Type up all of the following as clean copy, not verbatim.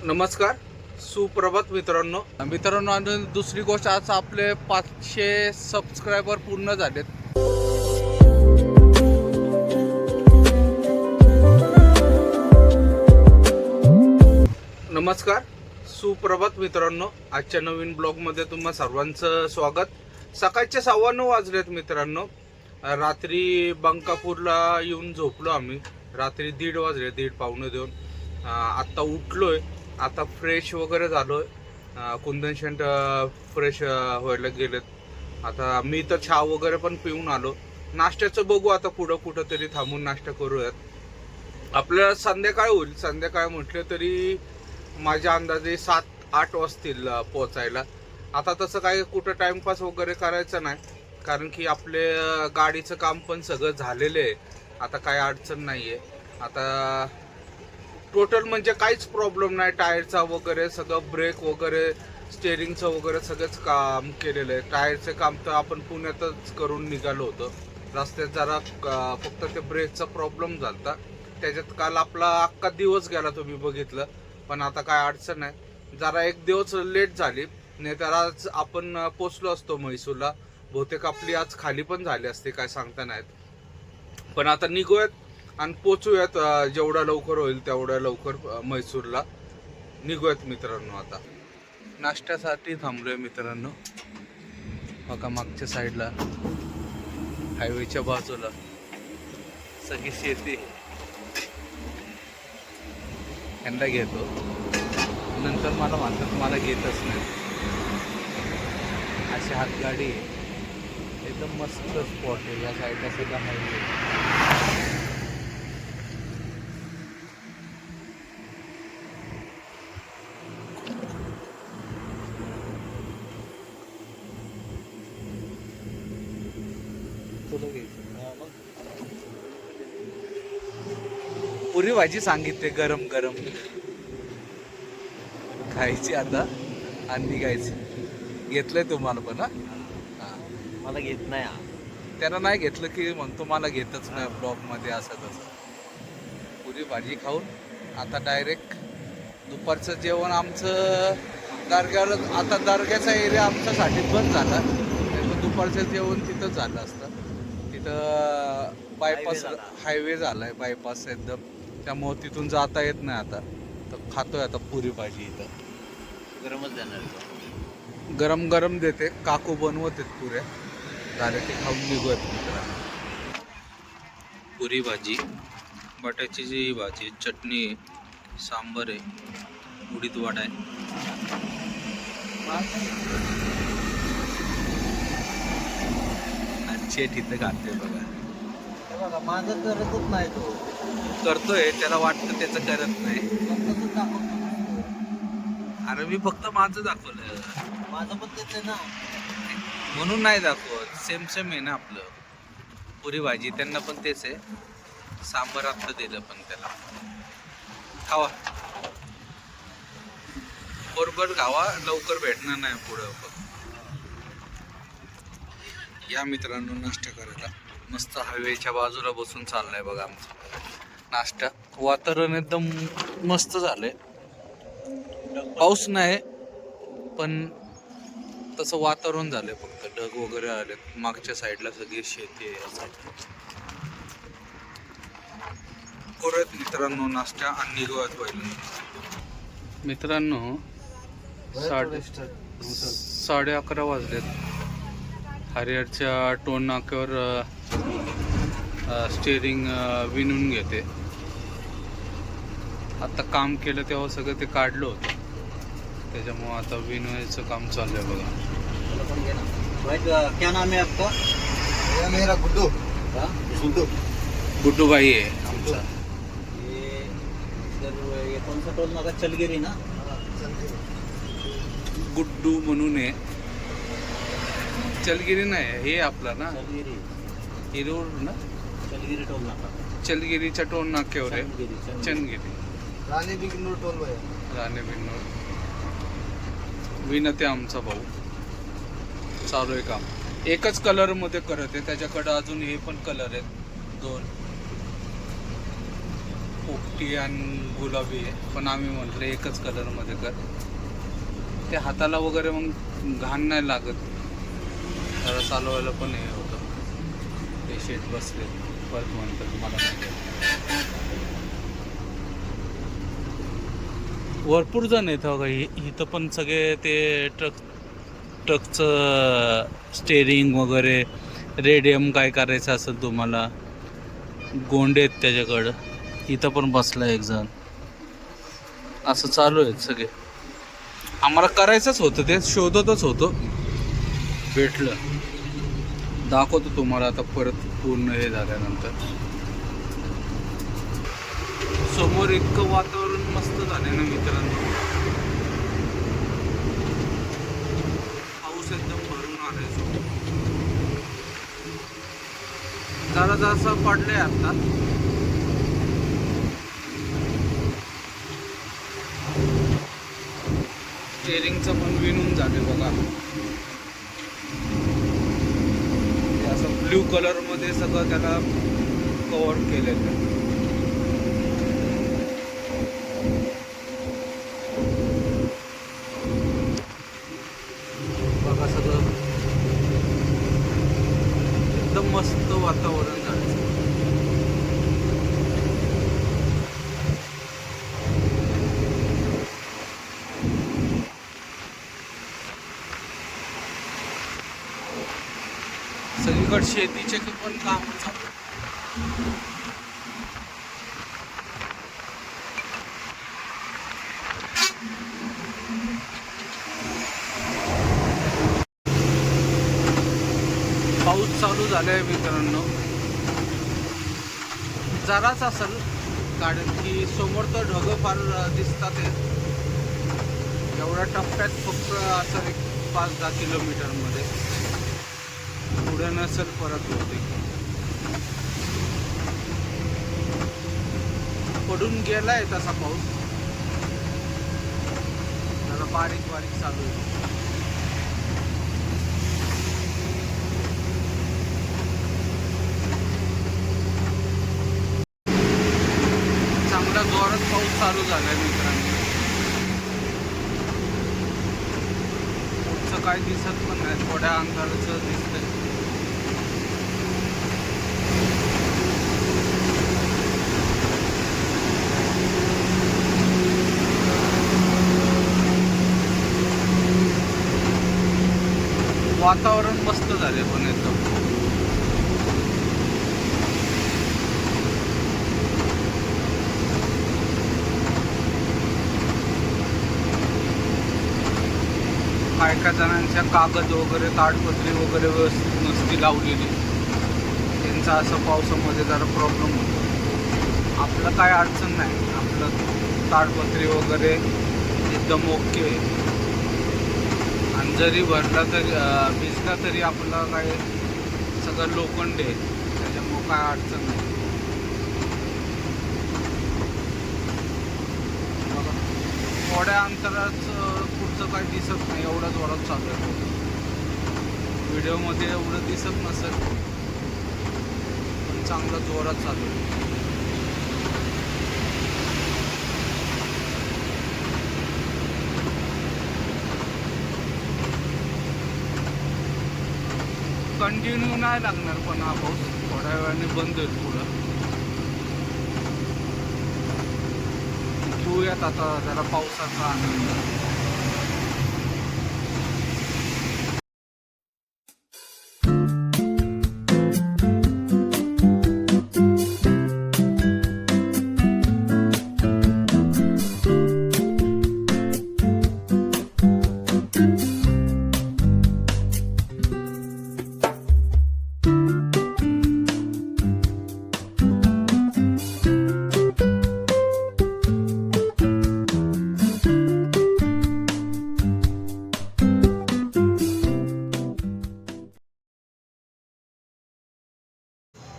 नमस्कार, सुप्रभात मित्रांनो. आणि दुसरी गोष्ट, आज आपले 500 सबस्क्रायबर पूर्ण झालेत. नमस्कार, सुप्रभात मित्रांनो. आजच्या नवीन ब्लॉगमध्ये तुम्हा सर्वांचं स्वागत. सकाळचे 9:15 वाजलेत मित्रांनो. रात्री बंकापूरला येऊन झोपलो आम्ही. रात्री 1:30 वाजले, 1:30 पावणे 2. आत्ता उठलोय. आता फ्रेश वगैरे झालोय. कुंदन शेंट फ्रेश व्हायला गेलेत. आता मी तर चहा वगैरे पण पिऊन आलो. नाश्त्याचं बघू आता, पुढं कुठं तरी थांबून नाश्ता करूयात. आपल्याला संध्याकाळ होईल. संध्याकाळ म्हटलं तरी माझ्या अंदाजे 7-8 वाजतील पोचायला. आता तसं काही कुठं टाइमपास वगैरे करायचं नाही, कारण की आपले गाडीचं काम पण सगळं झालेलं आहे. आता काही अडचण नाहीये. आता टोटल म्हणजे काहीच प्रॉब्लेम नाही. टायरचा वगैरे सगळं, ब्रेक वगैरे, स्टेअरिंगचं वगैरे सगळंच काम केलेलं आहे. टायरचे काम तर आपण पुण्यातच करून निघालो होतो. रस्त्यात जरा फक्त ते ब्रेकचा प्रॉब्लेम झाला. त्याच्यात काल आपला अख्खा दिवस गेला, तुम्ही बघितलं. पण आता काय अडचण नाही. जरा एक दिवस लेट झाली, नाही तर आज आपण पोचलो असतो म्हैसूरला. बहुतेक आपली आज खाली पण झाली असते, काय सांगता नाहीत. पण आता निघूयात आणि पोचूयात. जेवढा लवकर होईल तेवढ्या लवकर म्हैसूरला निघूयात मित्रांनो. आता नाश्त्यासाठी थांबलोय मित्रांनो. बघा, मागच्या साईडला हायवेच्या बाजूला सगळी शेती. यांना घेतो, नंतर मला म्हणतात मला घेतच नाही. अशी हातगाडी एकदम मस्त स्पॉट आहे. या साईडला सगळं हायवे. पुरी भाजी सांगितले, गरम गरम खायची आता आणि निघायची. घेतलंय तुम्हाला पण? मला घेत नाही. त्याला नाही घेतलं की म्हणतो मला घेतच नाही ब्लॉग मध्ये, असं तसं. पुरी भाजी खाऊन आता डायरेक्ट दुपारचं जेवण आमचं दर्ग्यावर. आता दर्ग्याचा एरिया आमच्यासाठी बंद झाला, त्यामुळे दुपारचं जेवण तिथं झालं असतं. तिथं बायपास हायवे झालाय, बायपास एकदम. त्यामुळं तिथून जाता येत नाही आता. तर खातोय आता पुरी भाजी. इथं गरमच देणार. गरम गरम देते, काकू बनवत आहेत पुऱ्या. झाल्या की खाऊन निघूयात मित्रांनो. पुरी भाजी, बटाट्याची भाजी, चटणी, सांबर आहे, उडीद वडा आहे. शेट इथं घालतोय बघा. बघा, माझं करतच नाही तो. करतोय, त्याला वाटतं त्याचं करत नाही. अरे मी फक्त माझं दाखवलं. माझं पण तेच आहे ना, म्हणून नाही दाखवत. सेम सेम आहे ना आपलं. पुरी भाजी त्यांना पण तेच आहे. सांबर आता दिलं पण त्याला. खावा, बरोबर खावा, लवकर भेटणार नाही पुढं. या मित्रांनो नाश्ता करायला. मस्त हायवेच्या बाजूला बसून चाललाय बघा आमचा नाश्ता. वातावरण एकदम मस्त झालंय. पाऊस नाही, पण तसं वातावरण झालंय. फक्त ढग वगैरे आले. मागच्या साईडला सगळी शेती आहे. करूयात मित्रांनो नाश्ता आणि निघूयात पहिलं. मित्रांनो 11:30 वाजलेत. हरिहरच्या टोल नाक्यावर स्टेअरिंग विणून घेते. आता काम केलं तेव्हा सगळं ते काढलं होतं, त्याच्यामुळं आता विणवायचं काम चालू आहे बघा. क्या नाम है आपका? मेरा गुड्डू. गुड्डू. गुड्डू भाई आहे आमचा. ये कौन सा टोल नाका? चलगिरी ना? गुड्डू म्हणून आहे. चलगिरी नाही, हे आपला ना चलगिरी. हिरूर ना. चलगिरी टोल नाका. चलगिरीच्या टोल नाक्यावर आहे. चंदगिरी, राणी बिगनूर टोल भाई. राणे बिन्नूर. विनते आमचा भाऊ. चालू आहे काम. एकच कलर मध्ये करत आहे. त्याच्याकडे अजून हे पण कलर आहेत 2, पोपटी आणि गुलाबी आहे, पण आम्ही म्हटलं एकच कलरमध्ये कर, ते हाताला वगैरे मग घाण नाही लागत, जरा चालवायला पण हे होतं. ते शेट बसले परत म्हणतात तुम्हाला नाही. भरपूर जण आहेत हो का, इथं पण सगळे ते ट्रकचं स्टेरिंग वगैरे, रेडियम काय करायचं असेल तुम्हाला, गोंडे आहेत त्याच्याकडं. इथं पण बसला एक जण, असं चालू आहेत सगळे. आम्हाला करायचंच होतं, ते शोधतच होतो, भेटलं. दाखवतो तुम्हाला आता परत पूर्ण हे झाल्यानंतर. समोर इतकं वातावरण मस्त झाले ना मित्रांनो, पाऊस एकदम भरून आलाय. जरा जसं पडलंय आता. स्टेरिंगचं पण विणून झाले बघा, ते असं ब्ल्यू कलर मध्ये सगळं त्याला कव्हर केलेलं. बघा सगळं एकदम मस्त वातावरण झालं. सगळीकडे शेतीचे पण काम चालू. पाऊस चालू झालाय मित्रांनो, जराच असेल, कारण की समोर तर ढगं फार दिसतात. एवढ्या टप्प्यात फक्त असं एक 5-10 किलोमीटरमध्ये, पुढे नसेल परत होते. पडून गेलाय तसा पाऊस, जरा बारीक बारीक चालू आहे. चांगला जोरात पाऊस चालू झालाय मित्रांनो. पुढचं काय दिसत पण नाही, थोड्या अंतराचं दिसतंय. वातावरण मस्त झाले पण एकदम. काय काय जणांच्या कागद वगैरे, ताडपत्री वगैरे व्यवस्थित नसती लावलेली, त्यांचा असं पावसामध्ये जरा प्रॉब्लेम होतो. आपलं काय अडचण नाही, आपलं ताडपत्री वगैरे एकदम ओके आहे. आणि जरी भरला तरी भिजला तरी आपला काय सगळं लोखंड आहे, त्याच्यामुळं काय अडचण नाही. बघा थोड्या अंतराचं पुढचं काही दिसत नाही, एवढं जोरात चालू आहे. व्हिडिओमध्ये एवढं दिसत नसेल, पण चांगलं जोरात चालू आहे. कंटिन्यू नाही लागणार, पण हा पाऊस थोड्या वेळाने बंद होईल पुढं. घेऊयात आता जरा पावसाचा आनंद.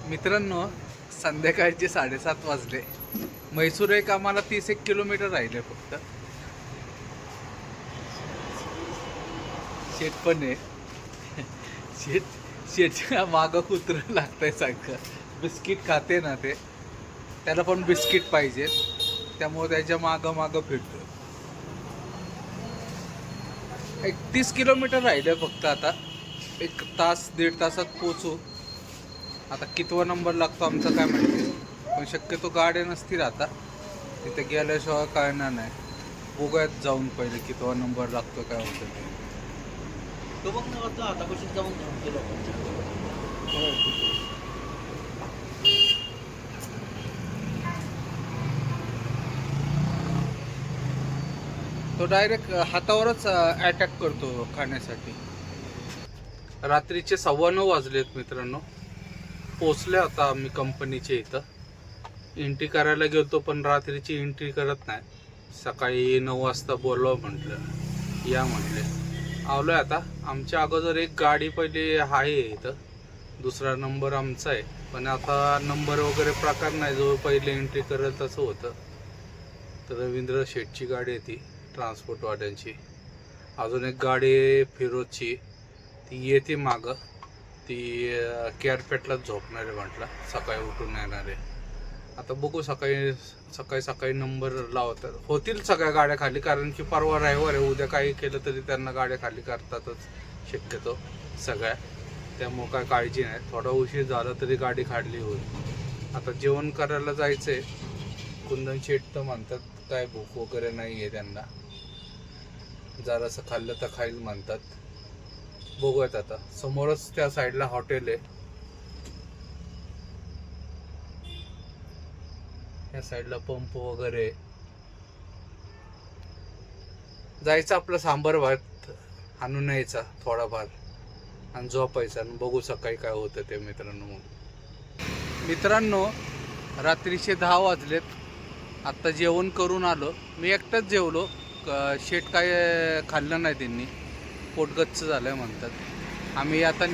मित्रांनो, संध्याकाळचे 7:30 वाजले. म्हैसूर एक आम्हाला 31 किलोमीटर राहिले फक्त. शेट पण आहे, शेटच्या मागं कुत्रं लागतंय सारखं. बिस्किट खाते ना ते, त्याला पण बिस्किट पाहिजे. त्यामुळे त्याच्या मागं फिरतो. 31 किलोमीटर राहिले फक्त. आता 1 तास 1.5 तासात पोचू. आता कितवा नंबर लागतो आमचा काय माहिती, पण शक्यतो गाड्या नसतील आता तिथे गेल्याशिवाय कळणार नाही. बघूयात जाऊन पहिले कितवा नंबर लागतो काय होतं ते. तो बघ ना वाटलं आता कशी जाऊन थांबते लोकांच्या. तो डायरेक्ट हातावरच अटॅक करतो खाण्यासाठी. रात्रीचे 9:15 वाजलेत मित्रांनो. पोचले आता आम्ही कंपनीच्या इथं. एंट्री करायला गेलो पण रात्रीची एंट्री करत नाही. सकाळी 9 वाजता बोलवा म्हटलं, या म्हटले. आलोय आता. आमच्या अगोदर एक गाडी पहिली आहे इथं, दुसरा नंबर आमचा आहे. पण आता नंबर वगैरे प्रकार नाही, जो पहिले एंट्री करेल तसं होतं. तर रवींद्र शेठची गाडी आहे ती ट्रान्सपोर्टवाल्यांची. अजून एक गाडी फिरोजची, ती येते मागं. ती केअरपेटलाच झोपणार आहे म्हटलं, सकाळी उठून येणार आहे. आता बघू सकाळी नंबर लावतात. होतील सगळ्या गाड्या खाली, कारण की परवा रविवार आहे. उद्या काही केलं तरी त्यांना गाड्या खाली करतातच शक्यतो सगळ्या. त्यामुळं काय काळजी नाही. थोडा उशीर झाला तरी गाडी खाली होईल. आता जेवण करायला जायचं आहे. कुंदन शेठ तर म्हणतात काय भूक वगैरे नाही आहे त्यांना, जरासं खाल्लं तर खाईल म्हणतात. बघूयात आता. समोरच त्या साईडला हॉटेल आहे, या साईडला पंप वगैरे. जायचं आपलं सांबार भात आणून यायचा थोडाफार आणि झोपायचा आणि बघू सकाळी काय होतं ते मित्रांनो. मित्रांनो रात्रीचे 10 वाजलेत. आत्ता जेवण करून आलो. मी एकटाच जेवलो. शेट काय खाल्लं नाही त्यांनी, पोटगच्च झालं आहे म्हणतात. आम्ही आता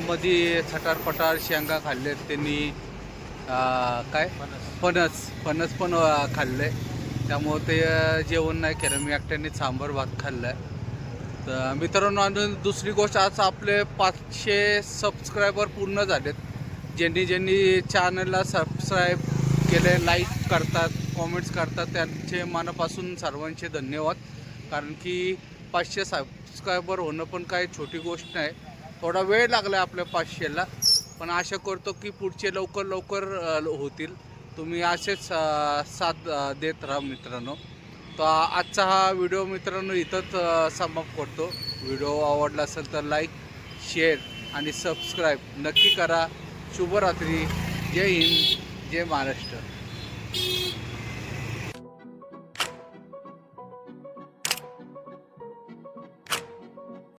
मध्ये छटारपटार शेंगा खाल्लेत त्यांनी. काय फणस पण खाल्लं आहे. त्यामुळं ते जेवण नाही केलं. मी एकट्याने सांबार भात खाल्ला आहे. तर मित्रांनो आणि दुसरी गोष्ट, आज आपले 500 सबस्क्रायबर पूर्ण झालेत. ज्यांनी चॅनलला सबस्क्राईब केले, लाईक करतात, कॉमेंट्स करतात, त्यांचे मनापासून सर्वांचे धन्यवाद. कारण की 500 सबस्क्रायबर होणं पण काही छोटी गोष्ट नाही. थोडा वेळ लागला आपल्या 500ला, पण आशा करतो की पुढचे लवकर होतील. तुम्ही असेच साथ देत राहा मित्रांनो. तर आजचा हा व्हिडिओ मित्रांनो इथंच समाप्त करतो. व्हिडिओ आवडला असेल तर लाईक, शेअर आणि सबस्क्राईब नक्की करा. शुभरात्री. जय हिंद, जय महाराष्ट्र.